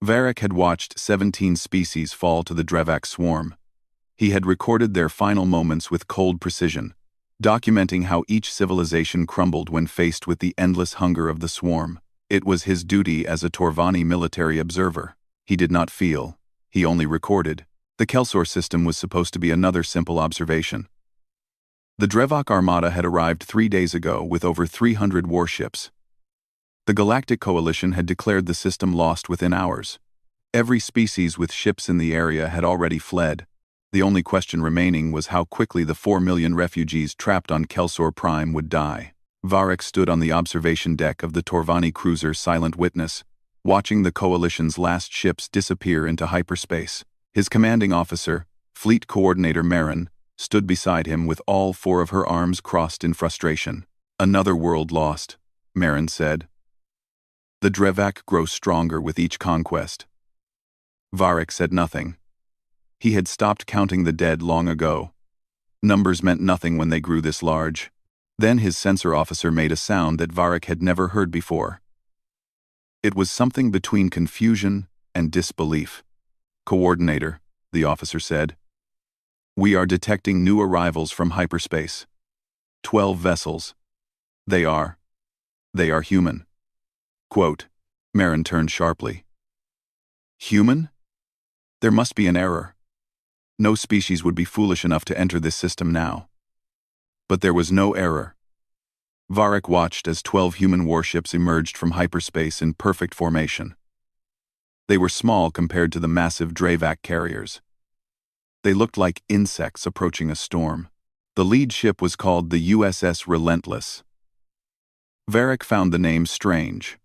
Varric had watched 17 species fall to the Drevak swarm. He had recorded their final moments with cold precision, documenting how each civilization crumbled when faced with the endless hunger of the swarm. It was his duty as a Torvani military observer. He did not feel, he only recorded. The Kelsor system was supposed to be another simple observation. The Drevak armada had arrived 3 days ago with over 300 warships. The Galactic Coalition had declared the system lost within hours. Every species with ships in the area had already fled. The only question remaining was how quickly the 4 million refugees trapped on Kelsor Prime would die. Varric stood on the observation deck of the Torvani cruiser Silent Witness, watching the Coalition's last ships disappear into hyperspace. His commanding officer, Fleet Coordinator Marin, stood beside him with all 4 of her arms crossed in frustration. "Another world lost," Marin said. "The Drevak grow stronger with each conquest." Varric said nothing. He had stopped counting the dead long ago. Numbers meant nothing when they grew this large. Then his sensor officer made a sound that Varric had never heard before. It was something between confusion and disbelief. "Coordinator," the officer said. "We are detecting new arrivals from hyperspace. 12 vessels. They are human." Quote, Marin turned sharply. "Human? There must be an error. No species would be foolish enough to enter this system now." But there was no error. Varric watched as 12 human warships emerged from hyperspace in perfect formation. They were small compared to the massive Drevak carriers. They looked like insects approaching a storm. The lead ship was called the USS Relentless. Varric found the name strange.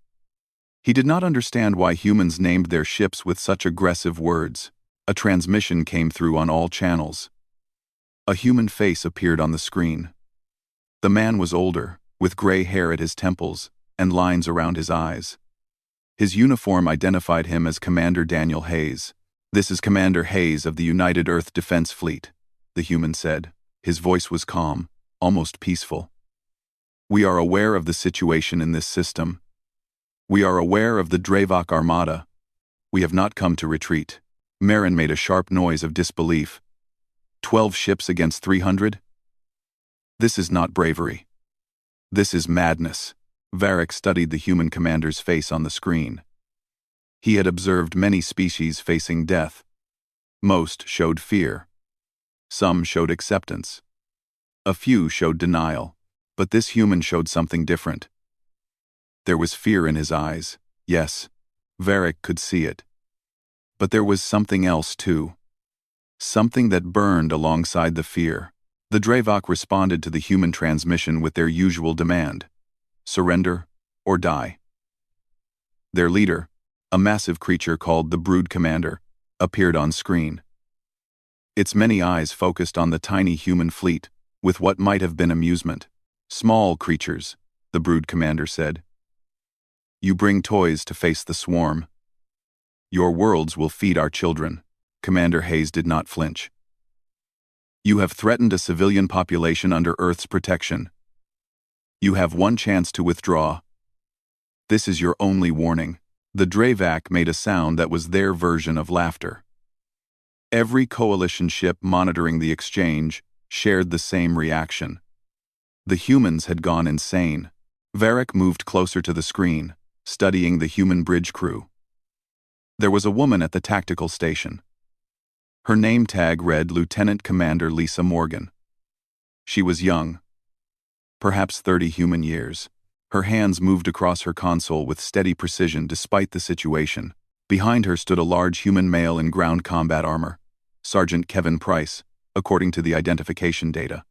He did not understand why humans named their ships with such aggressive words. A transmission came through on all channels. A human face appeared on the screen. The man was older, with gray hair at his temples and lines around his eyes. His uniform identified him as Commander Daniel Hayes. "This is Commander Hayes of the United Earth Defense Fleet," the human said. His voice was calm, almost peaceful. "We are aware of the situation in this system. We are aware of the Drevak armada. We have not come to retreat." Marin made a sharp noise of disbelief. 12 ships against 300? This is not bravery. This is madness. Varric studied the human commander's face on the screen. He had observed many species facing death. Most showed fear. Some showed acceptance. A few showed denial. But this human showed something different. There was fear in his eyes, yes. Varric could see it. But there was something else too. Something that burned alongside the fear. The Drevak responded to the human transmission with their usual demand: surrender or die. Their leader, a massive creature called the Brood Commander, appeared on screen. Its many eyes focused on the tiny human fleet, with what might have been amusement. "Small creatures," the Brood Commander said. "You bring toys to face the swarm. Your worlds will feed our children." Commander Hayes did not flinch. "You have threatened a civilian population under Earth's protection. You have one chance to withdraw. This is your only warning." The Drevak made a sound that was their version of laughter. Every coalition ship monitoring the exchange shared the same reaction. The humans had gone insane. Varric moved closer to the screen, studying the human bridge crew. There was a woman at the tactical station. Her name tag read Lieutenant Commander Lisa Morgan. She was young, perhaps 30 human years. Her hands moved across her console with steady precision despite the situation. Behind her stood a large human male in ground combat armor, Sergeant Kevin Price, according to the identification data.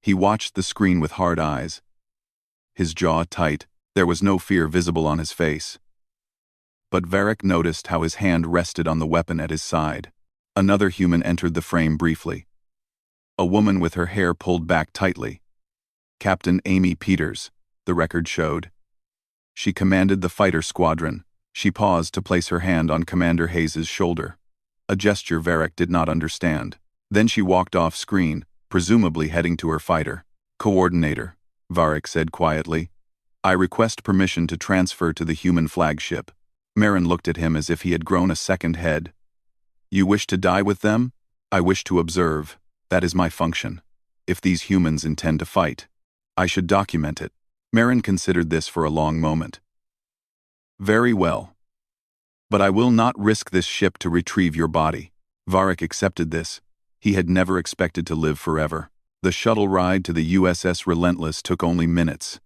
He watched the screen with hard eyes. His jaw tight, there was no fear visible on his face. But Varric noticed how his hand rested on the weapon at his side. Another human entered the frame briefly. A woman with her hair pulled back tightly. Captain Amy Peters, the record showed. She commanded the fighter squadron. She paused to place her hand on Commander Hayes' shoulder, a gesture Varric did not understand. Then she walked off screen, presumably heading to her fighter. "Coordinator," Varric said quietly, "I request permission to transfer to the human flagship." Marin looked at him as if he had grown a second head. You wish to die with them? I wish to observe. That is my function. If these humans intend to fight, I should document it. Marin considered this for a long moment. Very well. But I will not risk this ship to retrieve your body. Varric accepted this. He had never expected to live forever. The shuttle ride to the USS Relentless took only minutes.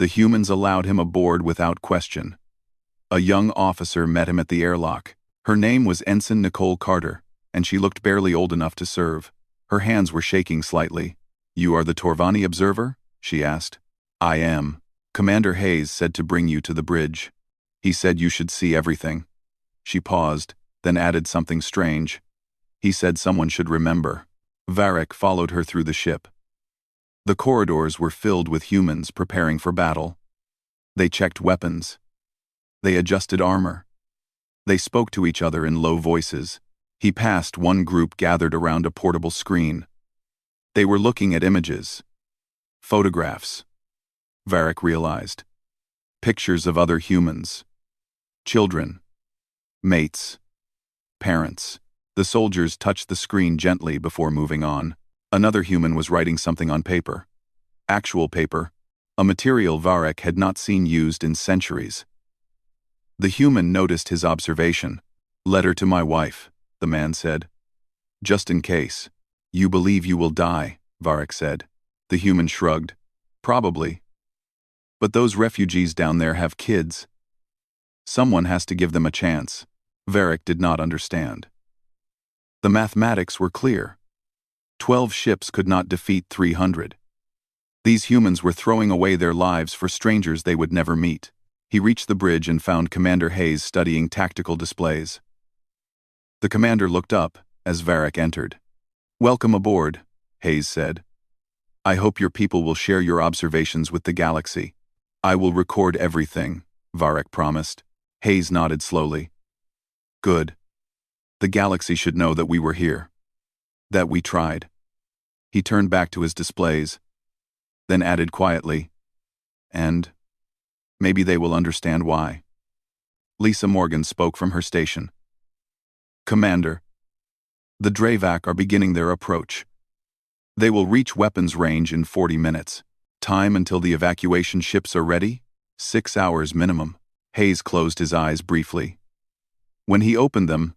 The humans allowed him aboard without question. A young officer met him at the airlock. Her name was Ensign Nicole Carter, and she looked barely old enough to serve. Her hands were shaking slightly. You are the Torvani observer? She asked. I am. Commander Hayes said to bring you to the bridge. He said you should see everything. She paused, then added something strange. He said someone should remember. Varric followed her through the ship. The corridors were filled with humans preparing for battle. They checked weapons. They adjusted armor. They spoke to each other in low voices. He passed one group gathered around a portable screen. They were looking at images. Photographs. Varric realized. Pictures of other humans. Children. Mates. Parents. The soldiers touched the screen gently before moving on. Another human was writing something on paper. Actual paper. A material Varric had not seen used in centuries. The human noticed his observation. Letter to my wife, the man said. Just in case. You believe you will die, Varric said. The human shrugged. Probably. But those refugees down there have kids. Someone has to give them a chance. Varric did not understand. The mathematics were clear. 12 ships could not defeat 300. These humans were throwing away their lives for strangers they would never meet. He reached the bridge and found Commander Hayes studying tactical displays. The commander looked up as Varric entered. Welcome aboard, Hayes said. I hope your people will share your observations with the galaxy. I will record everything, Varric promised. Hayes nodded slowly. Good. The galaxy should know that we were here. That we tried. He turned back to his displays, then added quietly, and maybe they will understand why. Lisa Morgan spoke from her station. Commander, the Dravac are beginning their approach. They will reach weapons range in 40 minutes. Time until the evacuation ships are ready? 6 hours minimum. Hayes closed his eyes briefly. When he opened them,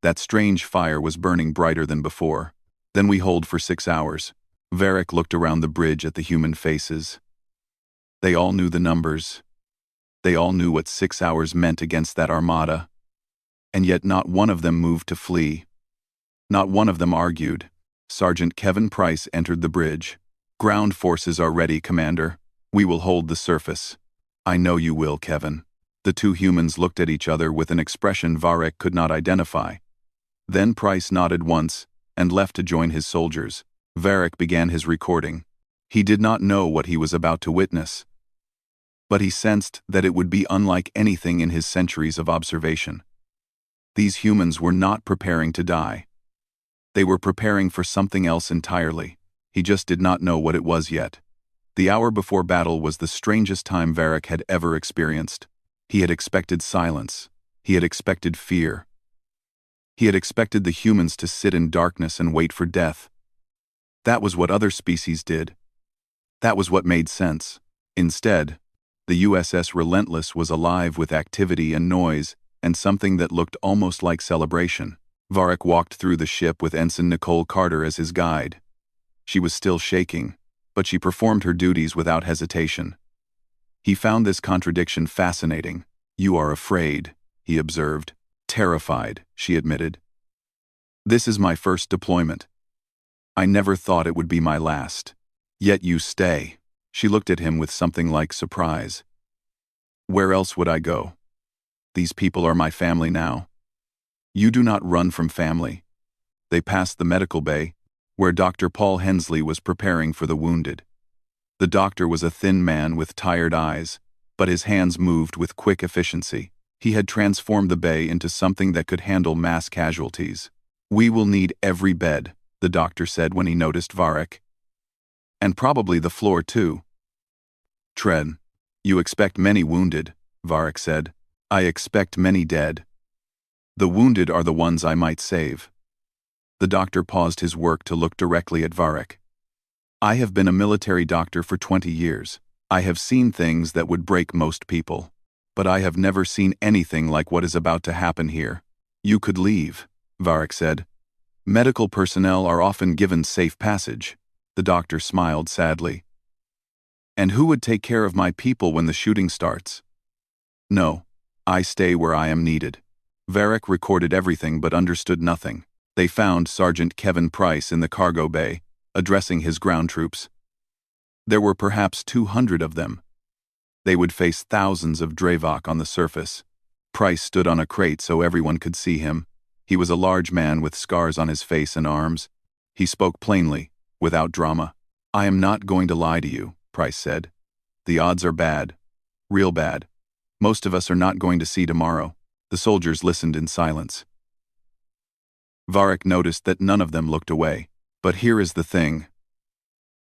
that strange fire was burning brighter than before. Then we hold for 6 hours. Varric looked around the bridge at the human faces. They all knew the numbers. They all knew what 6 hours meant against that armada. And yet not one of them moved to flee. Not one of them argued. Sergeant Kevin Price entered the bridge. Ground forces are ready, Commander. We will hold the surface. I know you will, Kevin. The two humans looked at each other with an expression Varric could not identify. Then Price nodded once and left to join his soldiers. Varric began his recording. He did not know what he was about to witness, but he sensed that it would be unlike anything in his centuries of observation. These humans were not preparing to die. They were preparing for something else entirely. He just did not know what it was yet. The hour before battle was the strangest time Varric had ever experienced. He had expected silence. He had expected fear. He had expected the humans to sit in darkness and wait for death. That was what other species did. That was what made sense. Instead, the USS Relentless was alive with activity and noise, and something that looked almost like celebration. Varric walked through the ship with Ensign Nicole Carter as his guide. She was still shaking, but she performed her duties without hesitation. He found this contradiction fascinating. You are afraid, he observed. Terrified, she admitted. This is my first deployment. I never thought it would be my last. Yet you stay. She looked at him with something like surprise. Where else would I go? These people are my family now. You do not run from family. They passed the medical bay, where Dr. Paul Hensley was preparing for the wounded. The doctor was a thin man with tired eyes, but his hands moved with quick efficiency. He had transformed the bay into something that could handle mass casualties. We will need every bed, the doctor said when he noticed Varric. And probably the floor too. Tren, you expect many wounded, Varric said. I expect many dead. The wounded are the ones I might save. The doctor paused his work to look directly at Varric. I have been a military doctor for 20 years. I have seen things that would break most people. But I have never seen anything like what is about to happen here. You could leave, Varric said. Medical personnel are often given safe passage. The doctor smiled sadly. And who would take care of my people when the shooting starts? No, I stay where I am needed. Varric recorded everything but understood nothing. They found Sergeant Kevin Price in the cargo bay, addressing his ground troops. There were perhaps 200 of them. They would face thousands of Dravok on the surface. Price stood on a crate so everyone could see him. He was a large man with scars on his face and arms. He spoke plainly, without drama. I am not going to lie to you, Price said. The odds are bad. Real bad. Most of us are not going to see tomorrow. The soldiers listened in silence. Varric noticed that none of them looked away. But here is the thing,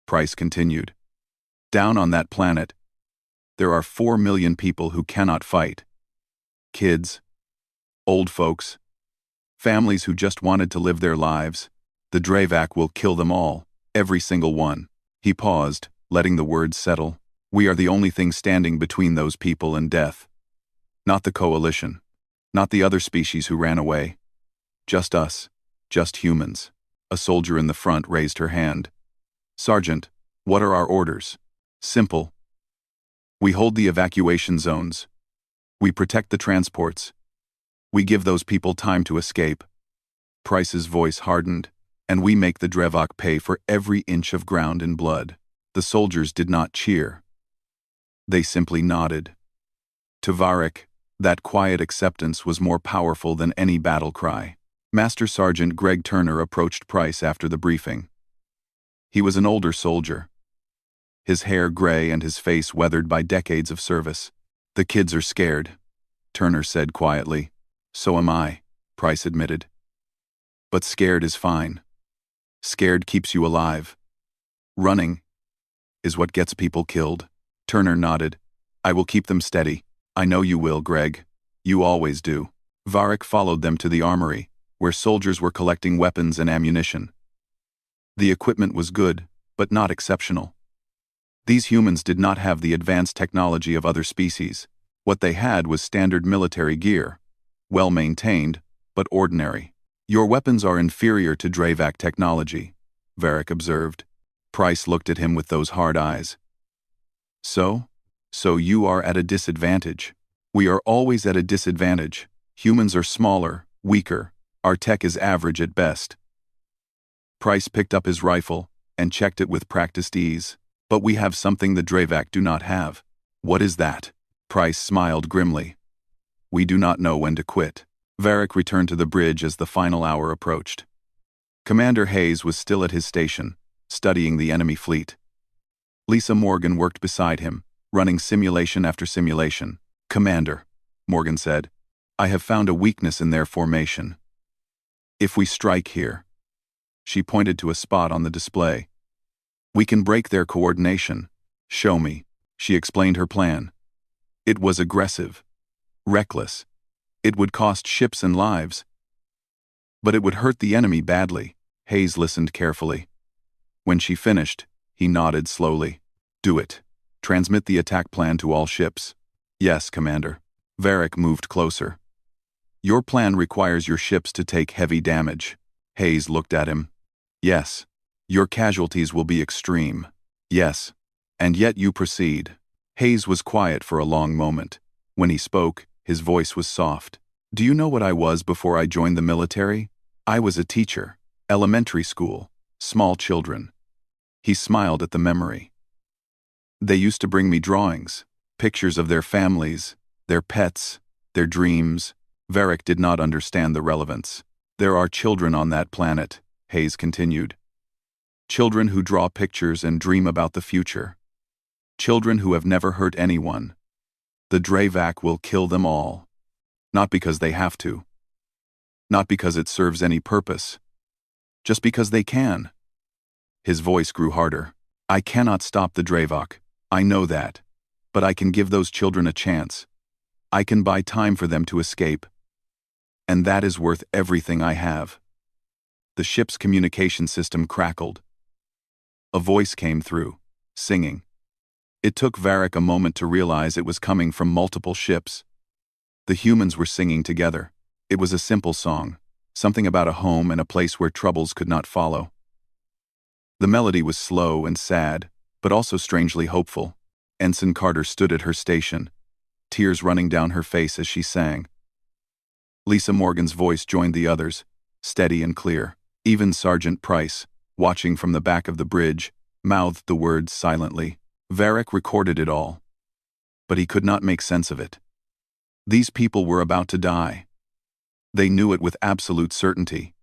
Price continued. Down on that planet, there are 4 million people who cannot fight. Kids, old folks, families who just wanted to live their lives. The Dravak will kill them all, every single one. He paused, letting the words settle. We are the only thing standing between those people and death. Not the coalition. Not the other species who ran away. Just us. Just humans. A soldier in the front raised her hand. Sergeant, what are our orders? Simple. We hold the evacuation zones. We protect the transports. We give those people time to escape. Price's voice hardened, and we make the Dravok pay for every inch of ground in blood. The soldiers did not cheer. They simply nodded. To Varric, that quiet acceptance was more powerful than any battle cry. Master Sergeant Greg Turner approached Price after the briefing. He was an older soldier. His hair gray and his face weathered by decades of service. The kids are scared, Turner said quietly. So am I, Price admitted. But scared is fine. Scared keeps you alive. Running is what gets people killed. Turner nodded. I will keep them steady. I know you will, Greg. You always do. Varric followed them to the armory, where soldiers were collecting weapons and ammunition. The equipment was good, but not exceptional. These humans did not have the advanced technology of other species. What they had was standard military gear. Well maintained, but ordinary. Your weapons are inferior to Dravak technology, Varric observed. Price looked at him with those hard eyes. So you are at a disadvantage. We are always at a disadvantage. Humans are smaller, weaker. Our tech is average at best. Price picked up his rifle and checked it with practiced ease. But we have something the Dravak do not have. What is that? Price smiled grimly. We do not know when to quit. Varric returned to the bridge as the final hour approached. Commander Hayes was still at his station, studying the enemy fleet. Lisa Morgan worked beside him, running simulation after simulation. Commander, Morgan said, I have found a weakness in their formation. If we strike here, she pointed to a spot on the display, we can break their coordination. Show me. She explained her plan. It was aggressive, reckless. It would cost ships and lives. But it would hurt the enemy badly. Hayes listened carefully. When she finished, he nodded slowly. Do it. Transmit the attack plan to all ships. Yes, Commander. Varric moved closer. Your plan requires your ships to take heavy damage. Hayes looked at him. Yes. Your casualties will be extreme. Yes. And yet you proceed. Hayes was quiet for a long moment. When he spoke, his voice was soft. Do you know what I was before I joined the military? I was a teacher. Elementary school. Small children. He smiled at the memory. They used to bring me drawings, pictures of their families, their pets, their dreams. Varric did not understand the relevance. There are children on that planet, Hayes continued. Children who draw pictures and dream about the future. Children who have never hurt anyone. The Dravak will kill them all. Not because they have to. Not because it serves any purpose. Just because they can. His voice grew harder. I cannot stop the Dravok. I know that. But I can give those children a chance. I can buy time for them to escape. And that is worth everything I have. The ship's communication system crackled. A voice came through, singing. It took Varric a moment to realize it was coming from multiple ships. The humans were singing together. It was a simple song, something about a home and a place where troubles could not follow. The melody was slow and sad, but also strangely hopeful. Ensign Carter stood at her station, tears running down her face as she sang. Lisa Morgan's voice joined the others, steady and clear. Even Sergeant Price, watching from the back of the bridge, mouthed the words silently. Varric recorded it all. But he could not make sense of it. These people were about to die. They knew it with absolute certainty.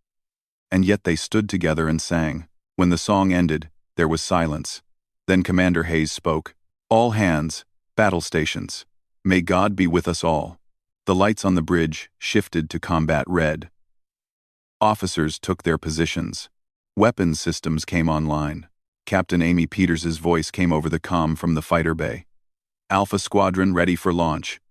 And yet they stood together and sang. When the song ended, there was silence. Then Commander Hayes spoke. All hands, battle stations. May God be with us all. The lights on the bridge shifted to combat red. Officers took their positions. Weapons systems came online. Captain Amy Peters's voice came over the comm from the fighter bay. Alpha Squadron ready for launch.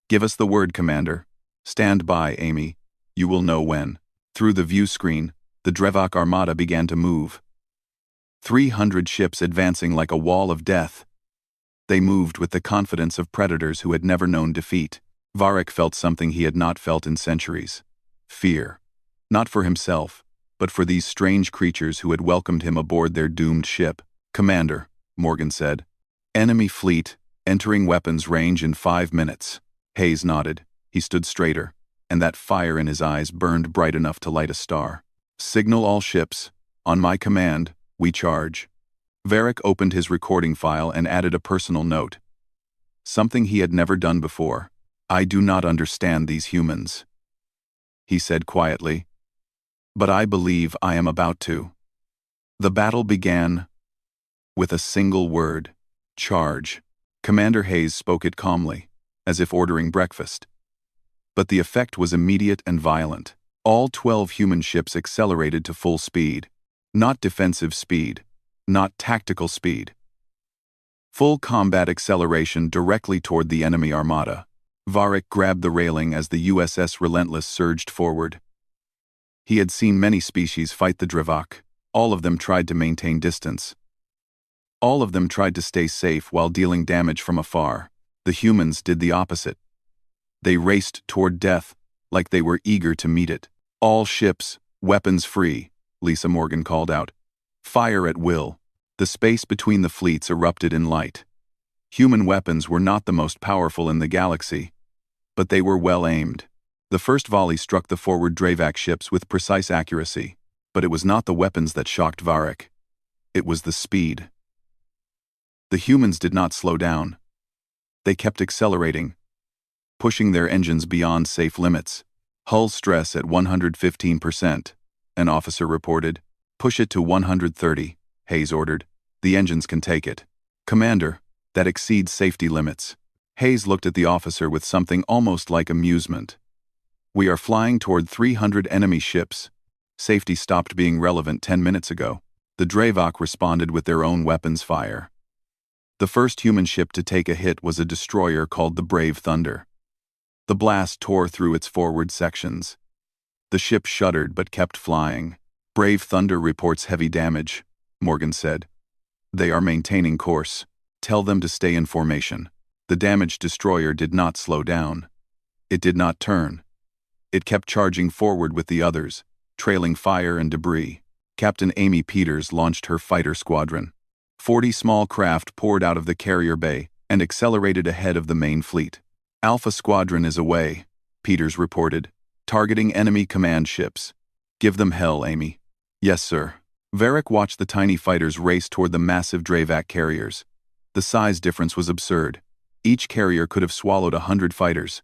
Give us the word, Commander. Stand by, Amy. You will know when. Through the view screen, the Drevok Armada began to move. 300 ships advancing like a wall of death. They moved with the confidence of predators who had never known defeat. Varric felt something he had not felt in centuries. Fear. Not for himself, but for these strange creatures who had welcomed him aboard their doomed ship. Commander, Morgan said. Enemy fleet, entering weapons range in 5 minutes. Hayes nodded. He stood straighter, and that fire in his eyes burned bright enough to light a star. Signal all ships. On my command, we charge. Varric opened his recording file and added a personal note. Something he had never done before. I do not understand these humans, he said quietly. But I believe I am about to. The battle began with a single word. Charge. Commander Hayes spoke it calmly, as if ordering breakfast. But the effect was immediate and violent. All 12 human ships accelerated to full speed. Not defensive speed. Not tactical speed. Full combat acceleration directly toward the enemy armada. Varric grabbed the railing as the USS Relentless surged forward. He had seen many species fight the Drevok. All of them tried to maintain distance. All of them tried to stay safe while dealing damage from afar. The humans did the opposite. They raced toward death, like they were eager to meet it. All ships, weapons free, Lisa Morgan called out. Fire at will. The space between the fleets erupted in light. Human weapons were not the most powerful in the galaxy, but they were well aimed. The first volley struck the forward Drevak ships with precise accuracy, but it was not the weapons that shocked Varric. It was the speed. The humans did not slow down. They kept accelerating, pushing their engines beyond safe limits. Hull stress at 115%, an officer reported. Push it to 130, Hayes ordered. The engines can take it. Commander, that exceeds safety limits. Hayes looked at the officer with something almost like amusement. We are flying toward 300 enemy ships. Safety stopped being relevant 10 minutes ago. The Drevok responded with their own weapons fire. The first human ship to take a hit was a destroyer called the Brave Thunder. The blast tore through its forward sections. The ship shuddered but kept flying. Brave Thunder reports heavy damage, Morgan said. They are maintaining course. Tell them to stay in formation. The damaged destroyer did not slow down. It did not turn. It kept charging forward with the others, trailing fire and debris. Captain Amy Peters launched her fighter squadron. 40 small craft poured out of the carrier bay and accelerated ahead of the main fleet. Alpha Squadron is away, Peters reported, targeting enemy command ships. Give them hell, Amy. Yes, sir. Varric watched the tiny fighters race toward the massive Drevak carriers. The size difference was absurd. Each carrier could have swallowed 100 fighters.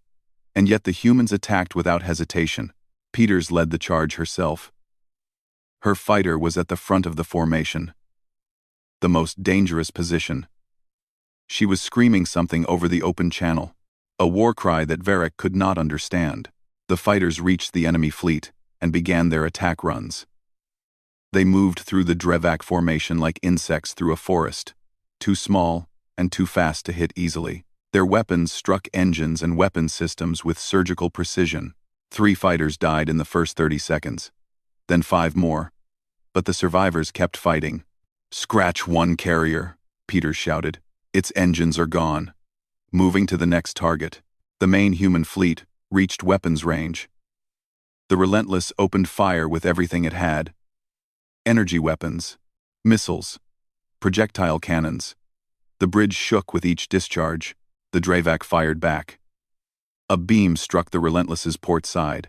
And yet the humans attacked without hesitation. Peters led the charge herself. Her fighter was at the front of the formation. The most dangerous position. She was screaming something over the open channel, a war cry that Varric could not understand. The fighters reached the enemy fleet and began their attack runs. They moved through the Drevak formation like insects through a forest, too small and too fast to hit easily. Their weapons struck engines and weapon systems with surgical precision. 3 fighters died in the first 30 seconds. Then 5 more. But the survivors kept fighting. "Scratch one carrier," Peters shouted. "Its engines are gone." Moving to the next target, the main human fleet reached weapons range. The Relentless opened fire with everything it had. Energy weapons, missiles, projectile cannons. The bridge shook with each discharge. The Dravak fired back. A beam struck the Relentless's port side,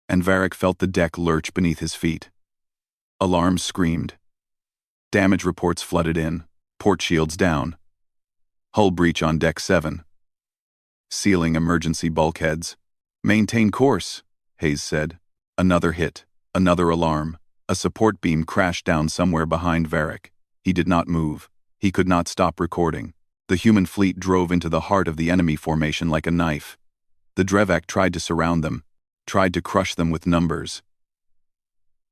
and Varric felt the deck lurch beneath his feet. Alarms screamed. Damage reports flooded in. Port shields down. Hull breach on deck 7. Sealing emergency bulkheads. "Maintain course," Hayes said. Another hit. Another alarm. A support beam crashed down somewhere behind Varric. He did not move. He could not stop recording. The human fleet drove into the heart of the enemy formation like a knife. The Dravak tried to surround them, tried to crush them with numbers.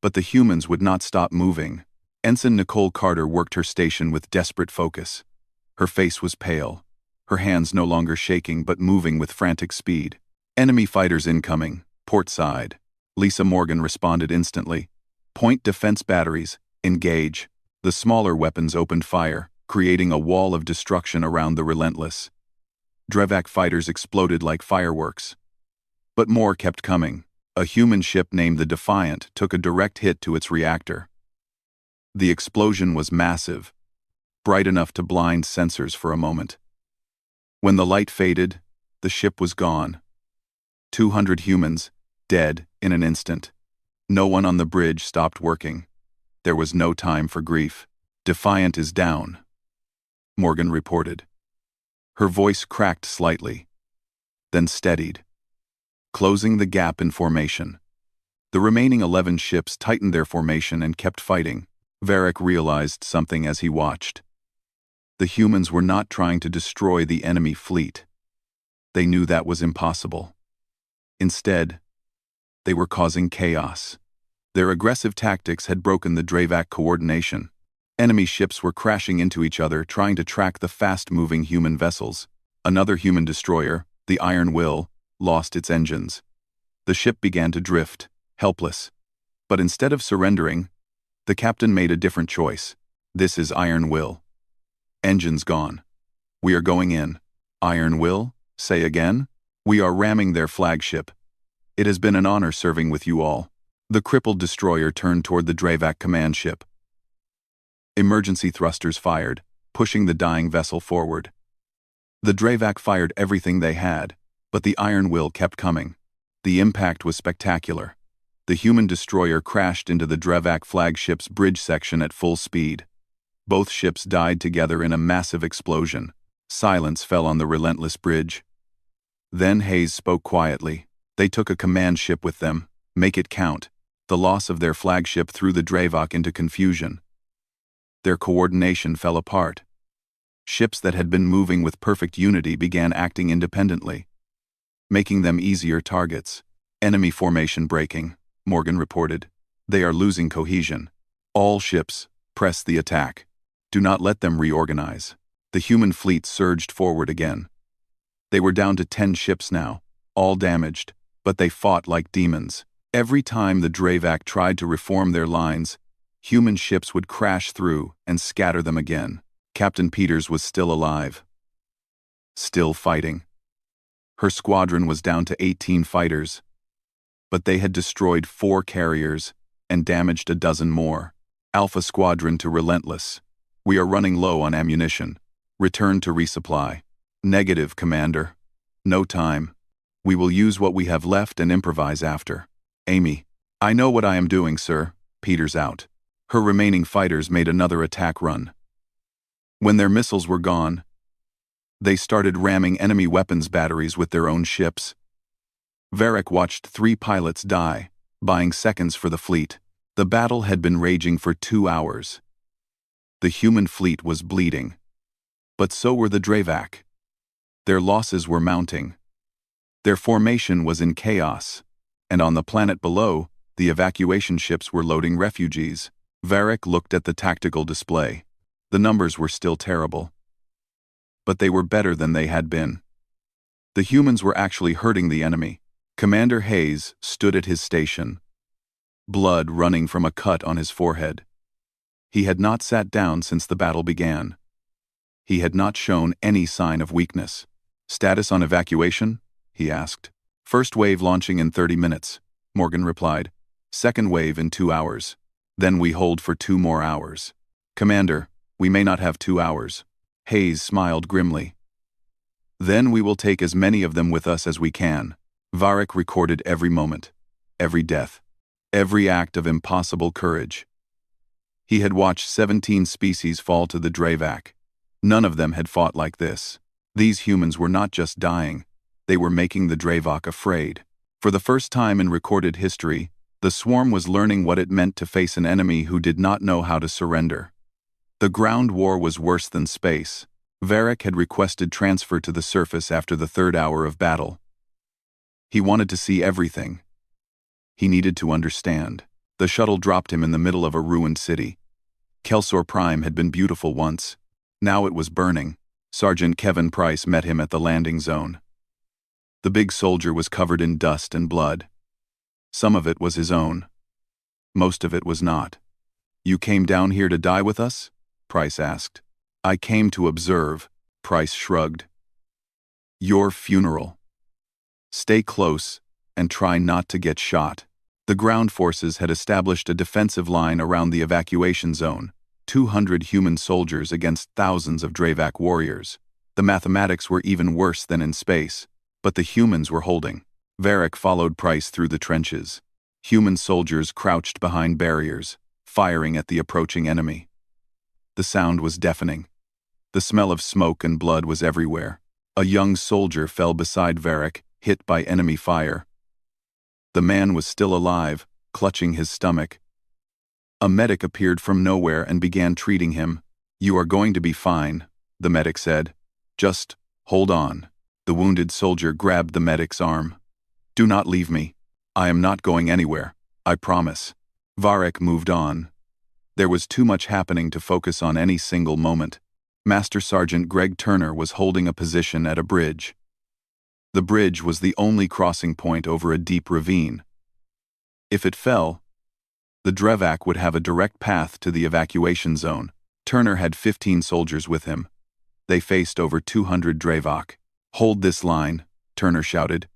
But the humans would not stop moving. Ensign Nicole Carter worked her station with desperate focus. Her face was pale, her hands no longer shaking but moving with frantic speed. "Enemy fighters incoming, port side." Lisa Morgan responded instantly. "Point defense batteries, engage." The smaller weapons opened fire, creating a wall of destruction around the Relentless. Dravak fighters exploded like fireworks. But more kept coming. A human ship named the Defiant took a direct hit to its reactor. The explosion was massive, bright enough to blind sensors for a moment. When the light faded, the ship was gone. 200 humans, dead in an instant. No one on the bridge stopped working. There was no time for grief. "Defiant is down," Morgan reported. Her voice cracked slightly, then steadied, closing the gap in formation. The remaining 11 ships tightened their formation and kept fighting. Varric realized something as he watched. The humans were not trying to destroy the enemy fleet. They knew that was impossible. Instead, they were causing chaos. Their aggressive tactics had broken the Dravak coordination. Enemy ships were crashing into each other, trying to track the fast-moving human vessels. Another human destroyer, the Iron Will, lost its engines. The ship began to drift, helpless. But instead of surrendering, the captain made a different choice. "This is Iron Will. Engines gone. We are going in." "Iron Will? Say again?" "We are ramming their flagship. It has been an honor serving with you all." The crippled destroyer turned toward the Dravak command ship. Emergency thrusters fired, pushing the dying vessel forward. The Dravak fired everything they had, but the Iron Will kept coming. The impact was spectacular. The human destroyer crashed into the Dravak flagship's bridge section at full speed. Both ships died together in a massive explosion. Silence fell on the Relentless bridge. Then Hayes spoke quietly. "They took a command ship with them. Make it count." The loss of their flagship threw the Dravak into confusion. Their coordination fell apart. Ships that had been moving with perfect unity began acting independently, making them easier targets. "Enemy formation breaking," Morgan reported. "They are losing cohesion. All ships, press the attack. Do not let them reorganize." The human fleet surged forward again. They were down to 10 ships now, all damaged, but they fought like demons. Every time the Dravak tried to reform their lines, human ships would crash through and scatter them again. Captain Peters was still alive, still fighting. Her squadron was down to 18 fighters, but they had destroyed 4 carriers and damaged a dozen more. "Alpha Squadron to Relentless. We are running low on ammunition. Return to resupply." "Negative, Commander. No time. We will use what we have left and improvise after." "Amy." "I know what I am doing, sir." Peters out. Her remaining fighters made another attack run. When their missiles were gone, they started ramming enemy weapons batteries with their own ships. Varric watched 3 pilots die, buying seconds for the fleet. The battle had been raging for 2 hours. The human fleet was bleeding, but so were the Dravak. Their losses were mounting. Their formation was in chaos, and on the planet below, the evacuation ships were loading refugees. Varric looked at the tactical display. The numbers were still terrible. but they were better than they had been. The humans were actually hurting the enemy. Commander Hayes stood at his station, blood running from a cut on his forehead. He had not sat down since the battle began. He had not shown any sign of weakness. "Status on evacuation?" he asked. "First wave launching in 30 minutes, Morgan replied. "Second wave in 2 hours. Then we hold for 2 more hours. "Commander, we may not have 2 hours." Hayes smiled grimly. "Then we will take as many of them with us as we can." Varric recorded every moment, every death, every act of impossible courage. He had watched 17 species fall to the Dravak. None of them had fought like this. These humans were not just dying, they were making the Dravak afraid. For the first time in recorded history, the swarm was learning what it meant to face an enemy who did not know how to surrender. The ground war was worse than space. Varric had requested transfer to the surface after the 3rd hour of battle. He wanted to see everything. He needed to understand. The shuttle dropped him in the middle of a ruined city. Kelsor Prime had been beautiful once. Now it was burning. Sergeant Kevin Price met him at the landing zone. The big soldier was covered in dust and blood. Some of it was his own. Most of it was not. "You came down here to die with us?" Price asked. "I came to observe," Price shrugged. "Your funeral. Stay close and try not to get shot." The ground forces had established a defensive line around the evacuation zone, 200 human soldiers against thousands of Dravak warriors. The mathematics were even worse than in space, but the humans were holding. Varric followed Price through the trenches. Human soldiers crouched behind barriers, firing at the approaching enemy. The sound was deafening. The smell of smoke and blood was everywhere. A young soldier fell beside Varric, hit by enemy fire. The man was still alive, clutching his stomach. A medic appeared from nowhere and began treating him. "You are going to be fine," the medic said. "Just hold on." The wounded soldier grabbed the medic's arm. "Do not leave me. I am not going anywhere, I promise." Varric moved on. There was too much happening to focus on any single moment. Master Sergeant Greg Turner was holding a position at a bridge. The bridge was the only crossing point over a deep ravine. If it fell, the Dravak would have a direct path to the evacuation zone. Turner had 15 soldiers with him. They faced over 200 Dravak. "Hold this line," Turner shouted.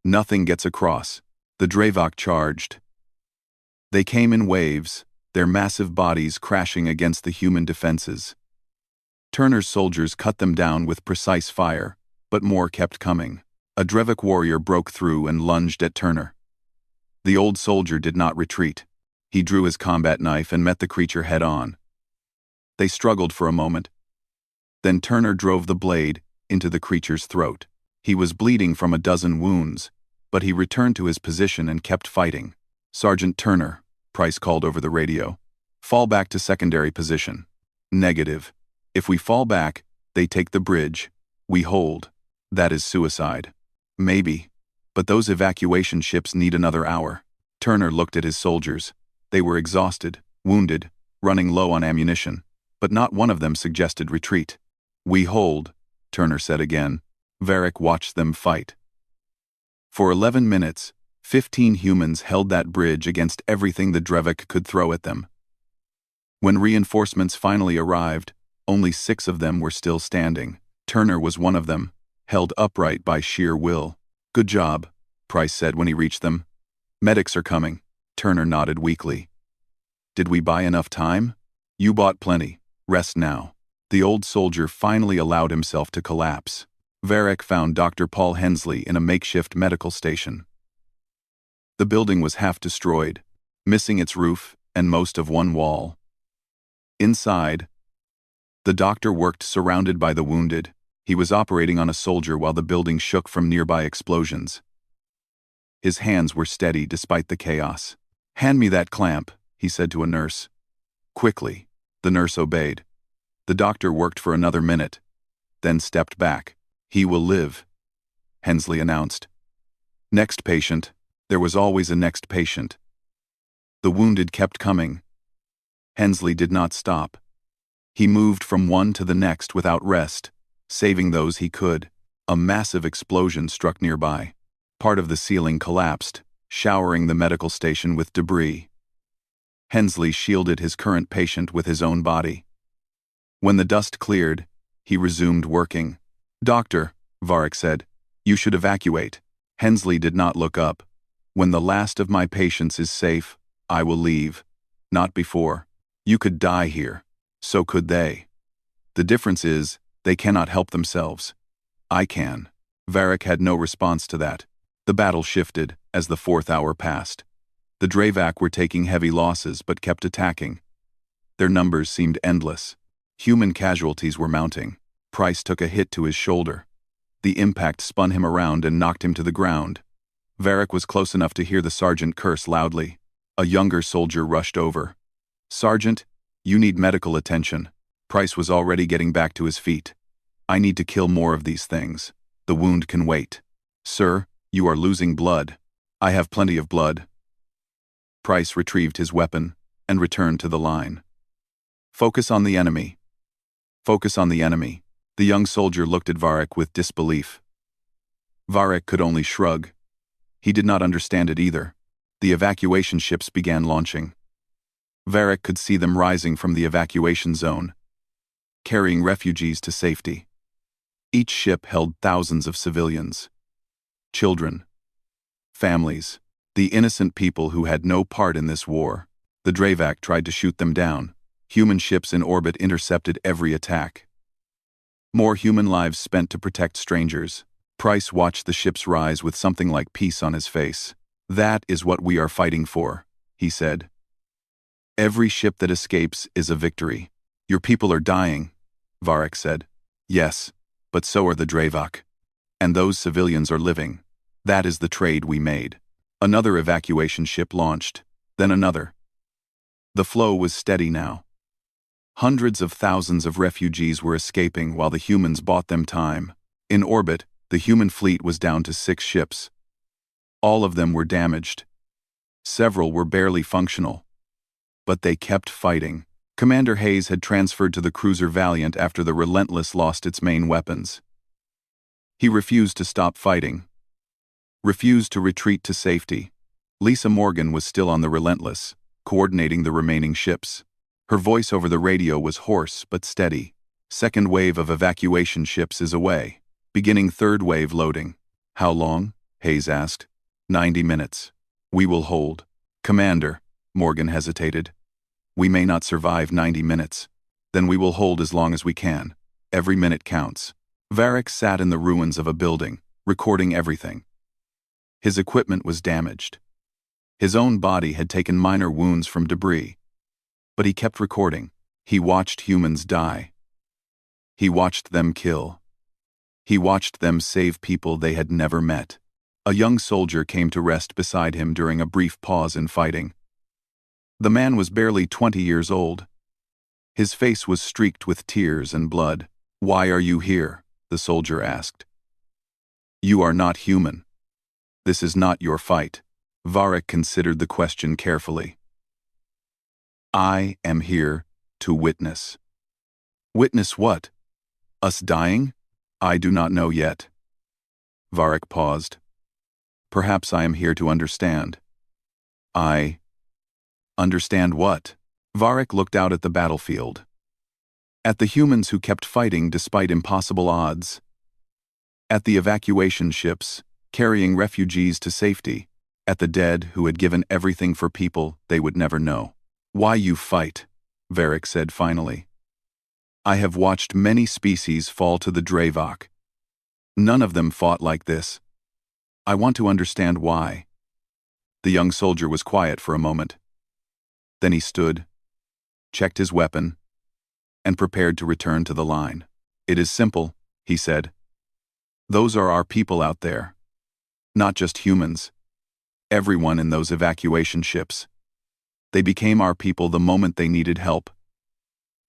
"Nothing gets across." The Dravak charged. They came in waves, their massive bodies crashing against the human defenses. Turner's soldiers cut them down with precise fire, but more kept coming. A Dravak warrior broke through and lunged at Turner. The old soldier did not retreat. He drew his combat knife and met the creature head-on. They struggled for a moment. Then Turner drove the blade into the creature's throat. He was bleeding from a dozen wounds, but he returned to his position and kept fighting. "Sergeant Turner," Price called over the radio. "Fall back to secondary position." "Negative. If we fall back, they take the bridge. We hold. That is suicide." "Maybe. But those evacuation ships need another hour." Turner looked at his soldiers. They were exhausted, wounded, running low on ammunition, but not one of them suggested retreat. "We hold," Turner said again. Varric watched them fight. For 11 minutes, 15 humans held that bridge against everything the Dravak could throw at them. When reinforcements finally arrived, only 6 of them were still standing. Turner was one of them, held upright by sheer will. "Good job," Price said when he reached them. "Medics are coming." Turner nodded weakly. "Did we buy enough time?" "You bought plenty. Rest now." The old soldier finally allowed himself to collapse. Varric found Dr. Paul Hensley in a makeshift medical station. The building was half destroyed, missing its roof and most of one wall. Inside, the doctor worked surrounded by the wounded. He was operating on a soldier while the building shook from nearby explosions. His hands were steady despite the chaos. "Hand me that clamp," he said to a nurse. Quickly, the nurse obeyed. The doctor worked for another minute, then stepped back. "He will live," Hensley announced. "Next patient." There was always a next patient. The wounded kept coming. Hensley did not stop. He moved from one to the next without rest, saving those he could. A massive explosion struck nearby. Part of the ceiling collapsed, showering the medical station with debris. Hensley shielded his current patient with his own body. When the dust cleared, he resumed working. "Doctor," Varric said, "you should evacuate." Hensley did not look up. "When the last of my patients is safe, I will leave. Not before. You could die here. So could they. The difference is, they cannot help themselves. I can." Varric had no response to that. The battle shifted as the 4th hour passed. The Dravac were taking heavy losses but kept attacking. Their numbers seemed endless. Human casualties were mounting. Price took a hit to his shoulder. The impact spun him around and knocked him to the ground. Varric was close enough to hear the sergeant curse loudly. A younger soldier rushed over. "Sergeant, you need medical attention." Price was already getting back to his feet. "I need to kill more of these things. The wound can wait." "Sir, you are losing blood." "I have plenty of blood." Price retrieved his weapon and returned to the line. "Focus on the enemy. Focus on the enemy." The young soldier looked at Varric with disbelief. Varric could only shrug. He did not understand it either. The evacuation ships began launching. Varric could see them rising from the evacuation zone, carrying refugees to safety. Each ship held thousands of civilians. Children. Families. The innocent people who had no part in this war. The Dravac tried to shoot them down. Human ships in orbit intercepted every attack. More human lives spent to protect strangers. Price watched the ships rise with something like peace on his face. "That is what we are fighting for," he said. "Every ship that escapes is a victory." "Your people are dying," Varric said. "Yes, but so are the Dravac. And those civilians are living. That is the trade we made." Another evacuation ship launched, then another. The flow was steady now. Hundreds of thousands of refugees were escaping while the humans bought them time. In orbit, the human fleet was down to 6 ships. All of them were damaged. Several were barely functional. But they kept fighting. Commander Hayes had transferred to the cruiser Valiant after the Relentless lost its main weapons. He refused to stop fighting. Refused to retreat to safety. Lisa Morgan was still on the Relentless, coordinating the remaining ships. Her voice over the radio was hoarse but steady. "Second wave of evacuation ships is away. Beginning third wave loading." "How long?" Hayes asked. 90 minutes. "We will hold." "Commander," Morgan hesitated. "We may not survive 90 minutes. Then we will hold as long as we can. Every minute counts." Varric sat in the ruins of a building, recording everything. His equipment was damaged. His own body had taken minor wounds from debris. But he kept recording. He watched humans die. He watched them kill. He watched them save people they had never met. A young soldier came to rest beside him during a brief pause in fighting. The man was barely 20 years old. His face was streaked with tears and blood. "Why are you here?" the soldier asked. "You are not human. This is not your fight." Varric considered the question carefully. "I am here to witness." "Witness what? Us dying?" "I do not know yet." Varric paused. "Perhaps I am here to understand." "I understand what?" Varric looked out at the battlefield. At the humans who kept fighting despite impossible odds. At the evacuation ships, carrying refugees to safety. At the dead who had given everything for people they would never know. "Why you fight?" Varric said finally. "I have watched many species fall to the Dravac. None of them fought like this. I want to understand why." The young soldier was quiet for a moment. Then he stood, checked his weapon, and prepared to return to the line. "It is simple," he said. "Those are our people out there. Not just humans. Everyone in those evacuation ships. They became our people the moment they needed help.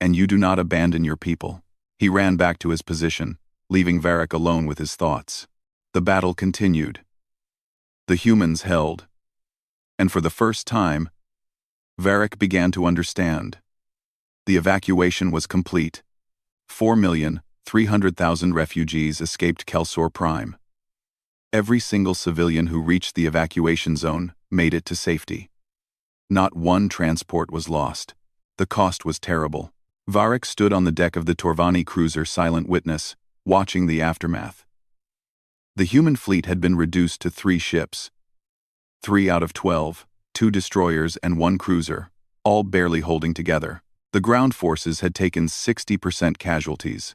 And you do not abandon your people." He ran back to his position, leaving Varric alone with his thoughts. The battle continued. The humans held. And for the first time, Varric began to understand. The evacuation was complete. 4,300,000 300,000 refugees escaped Kelsor Prime. Every single civilian who reached the evacuation zone made it to safety. Not one transport was lost. The cost was terrible. Varric stood on the deck of the Torvani cruiser Silent Witness, watching the aftermath. The human fleet had been reduced to 3 ships. 3 out of 12, 2 destroyers and 1 cruiser, all barely holding together. The ground forces had taken 60% casualties.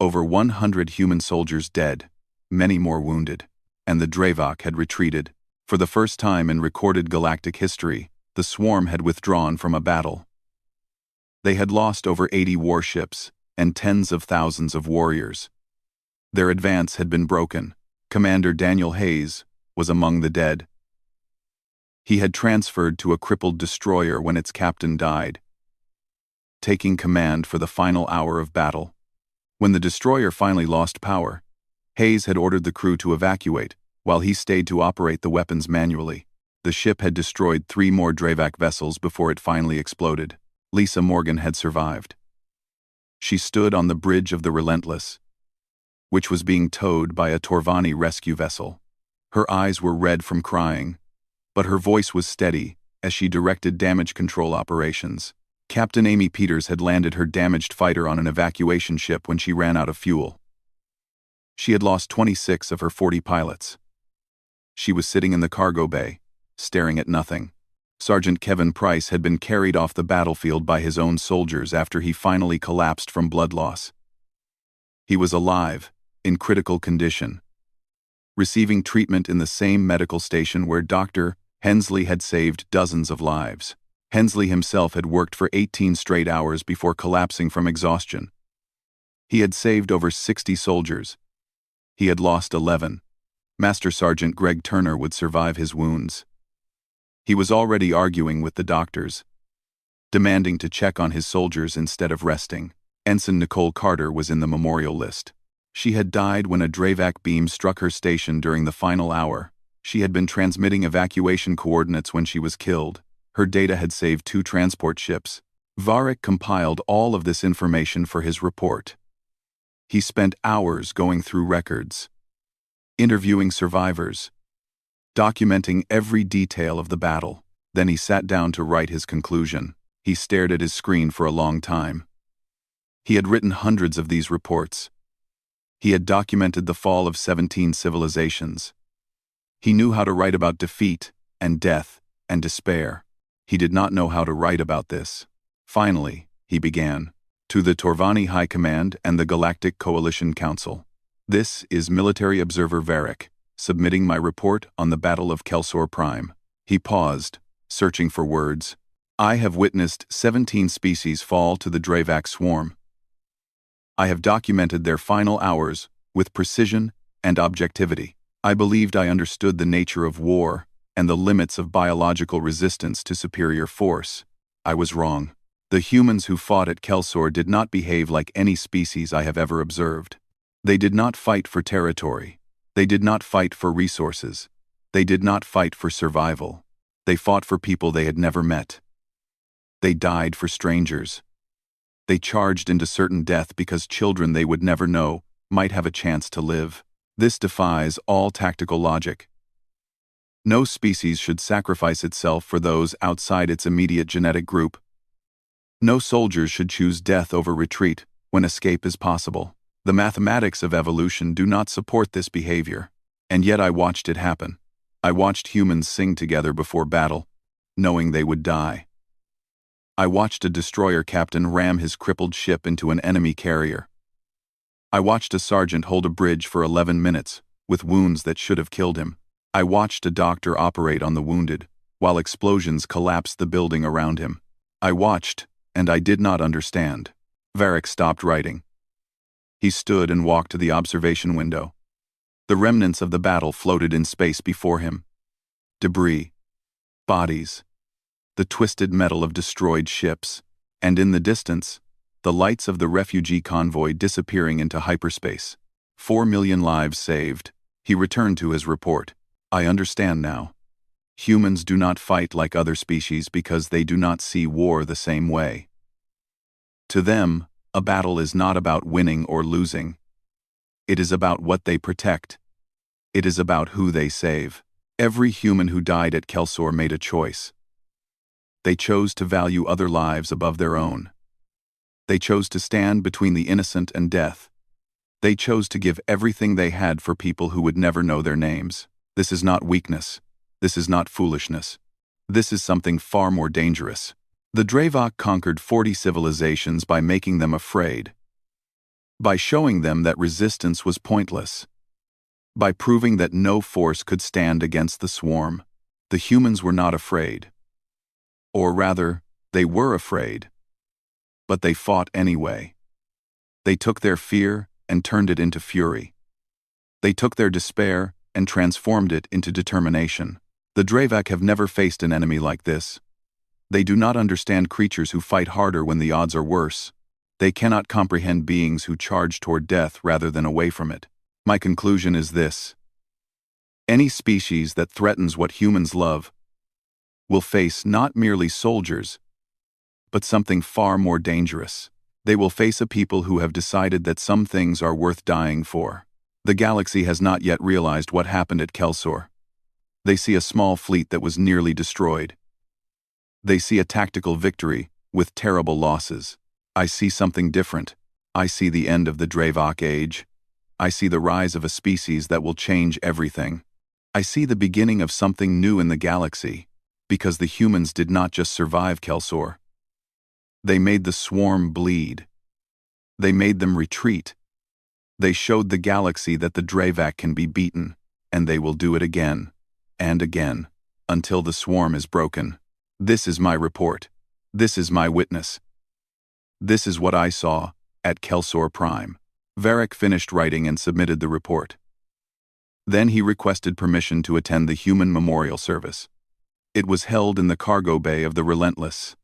Over 100 human soldiers dead, many more wounded. And the Dravak had retreated. For the first time in recorded galactic history, the swarm had withdrawn from a battle. They had lost over 80 warships and tens of thousands of warriors. Their advance had been broken. Commander Daniel Hayes was among the dead. He had transferred to a crippled destroyer when its captain died, taking command for the final hour of battle. When the destroyer finally lost power, Hayes had ordered the crew to evacuate, while he stayed to operate the weapons manually. The ship had destroyed 3 more Dravak vessels before it finally exploded. Lisa Morgan had survived. She stood on the bridge of the Relentless, which was being towed by a Torvani rescue vessel. Her eyes were red from crying, but her voice was steady as she directed damage control operations. Captain Amy Peters had landed her damaged fighter on an evacuation ship when she ran out of fuel. She had lost 26 of her 40 pilots. She was sitting in the cargo bay, staring at nothing. Sergeant Kevin Price had been carried off the battlefield by his own soldiers after he finally collapsed from blood loss. He was alive, in critical condition, receiving treatment in the same medical station where Dr. Hensley had saved dozens of lives. Hensley himself had worked for 18 straight hours before collapsing from exhaustion. He had saved over 60 soldiers. He had lost 11. Master Sergeant Greg Turner would survive his wounds. He was already arguing with the doctors, demanding to check on his soldiers instead of resting. Ensign Nicole Carter was in the memorial list. She had died when a Dravak beam struck her station during the final hour. She had been transmitting evacuation coordinates when she was killed. Her data had saved 2 transport ships. Varric compiled all of this information for his report. He spent hours going through records, interviewing survivors, documenting every detail of the battle. Then he sat down to write his conclusion. He stared at his screen for a long time. He had written hundreds of these reports. He had documented the fall of 17 civilizations. He knew how to write about defeat and death and despair. He did not know how to write about this. Finally, he began. To the Torvani High Command and the Galactic Coalition Council. This is Military Observer Varric, submitting my report on the Battle of Kelsor Prime. He paused, searching for words. I have witnessed 17 species fall to the Dravak swarm. I have documented their final hours with precision and objectivity. I believed I understood the nature of war and the limits of biological resistance to superior force. I was wrong. The humans who fought at Kelsor did not behave like any species I have ever observed. They did not fight for territory. They did not fight for resources. They did not fight for survival. They fought for people they had never met. They died for strangers. They charged into certain death because children they would never know might have a chance to live. This defies all tactical logic. No species should sacrifice itself for those outside its immediate genetic group. No soldiers should choose death over retreat when escape is possible. The mathematics of evolution do not support this behavior. And yet I watched it happen. I watched humans sing together before battle, knowing they would die. I watched a destroyer captain ram his crippled ship into an enemy carrier. I watched a sergeant hold a bridge for 11 minutes, with wounds that should have killed him. I watched a doctor operate on the wounded, while explosions collapsed the building around him. I watched, and I did not understand. Varric stopped writing. He stood and walked to the observation window. The remnants of the battle floated in space before him. Debris, bodies, the twisted metal of destroyed ships, and in the distance, the lights of the refugee convoy disappearing into hyperspace. 4 million lives saved. He returned to his report. I understand now. Humans do not fight like other species because they do not see war the same way. To them, A battle is not about winning or losing. It is about what they protect. It is about who they save. Every human who died at Kelsor made a choice. They chose to value other lives above their own. They chose to stand between the innocent and death. They chose to give everything they had for people who would never know their names. This is not weakness. This is not foolishness. This is something far more dangerous. The Dravok conquered 40 civilizations by making them afraid. By showing them that resistance was pointless. By proving that no force could stand against the swarm. The humans were not afraid. Or rather, they were afraid. But they fought anyway. They took their fear and turned it into fury. They took their despair and transformed it into determination. The Dravok have never faced an enemy like this. They do not understand creatures who fight harder when the odds are worse. They cannot comprehend beings who charge toward death rather than away from it. My conclusion is this. Any species that threatens what humans love will face not merely soldiers, but something far more dangerous. They will face a people who have decided that some things are worth dying for. The galaxy has not yet realized what happened at Kelsor. They see a small fleet that was nearly destroyed. They see a tactical victory with terrible losses. I see something different. I see the end of the Dravok age. I see the rise of a species that will change everything. I see the beginning of something new in the galaxy, because the humans did not just survive Kelsor. They made the swarm bleed. They made them retreat. They showed the galaxy that the Dravok can be beaten, and they will do it again, and again, until the swarm is broken. This is my report. This is my witness. This is what I saw at Kelsor Prime. Varric finished writing and submitted the report. Then he requested permission to attend the human memorial service. It was held in the cargo bay of the Relentless.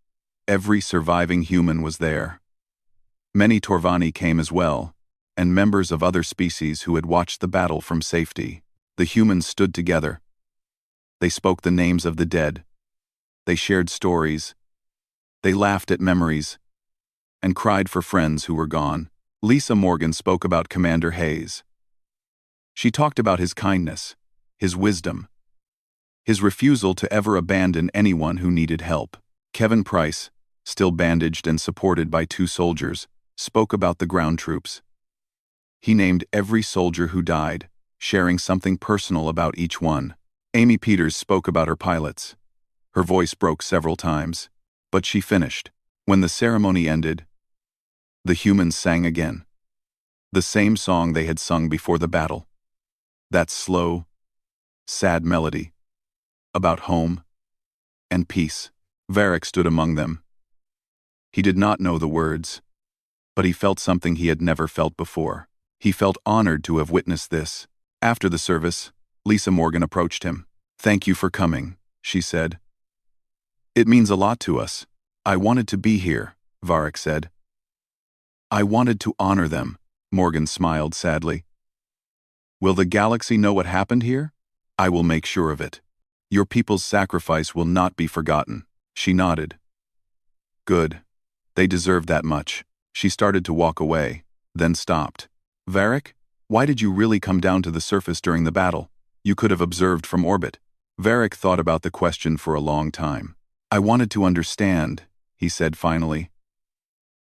Every surviving human was there. Many Torvani came as well, and members of other species who had watched the battle from safety. The humans stood together. They spoke the names of the dead. They shared stories. They laughed at memories and cried for friends who were gone. Lisa Morgan spoke about Commander Hayes. She talked about his kindness, his wisdom, his refusal to ever abandon anyone who needed help. Kevin Price, still bandaged and supported by 2 soldiers, spoke about the ground troops. He named every soldier who died, sharing something personal about each one. Amy Peters spoke about her pilots. Her voice broke several times, but she finished. When the ceremony ended, the humans sang again. The same song they had sung before the battle. That slow, sad melody. About home and peace. Varric stood among them. He did not know the words, but he felt something he had never felt before. He felt honored to have witnessed this. After the service, Lisa Morgan approached him. "Thank you for coming," she said. "It means a lot to us." "I wanted to be here," Varric said. "I wanted to honor them," Morgan smiled sadly. "Will the galaxy know what happened here?" "I will make sure of it. Your people's sacrifice will not be forgotten." She nodded. "Good. They deserve that much." She started to walk away, then stopped. "Varric, why did you really come down to the surface during the battle? You could have observed from orbit." Varric thought about the question for a long time. "I wanted to understand," he said finally.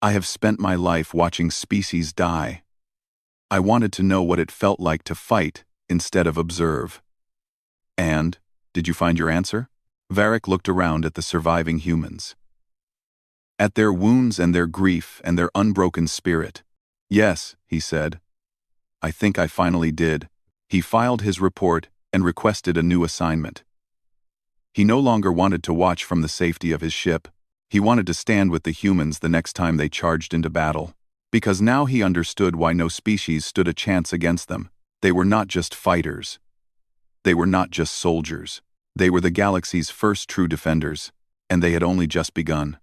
"I have spent my life watching species die. I wanted to know what it felt like to fight instead of observe." "And, did you find your answer?" Varric looked around at the surviving humans. At their wounds and their grief and their unbroken spirit. "Yes," he said. "I think I finally did." He filed his report and requested a new assignment. He no longer wanted to watch from the safety of his ship. He wanted to stand with the humans the next time they charged into battle. Because now he understood why no species stood a chance against them. They were not just fighters. They were not just soldiers. They were the galaxy's first true defenders, and they had only just begun.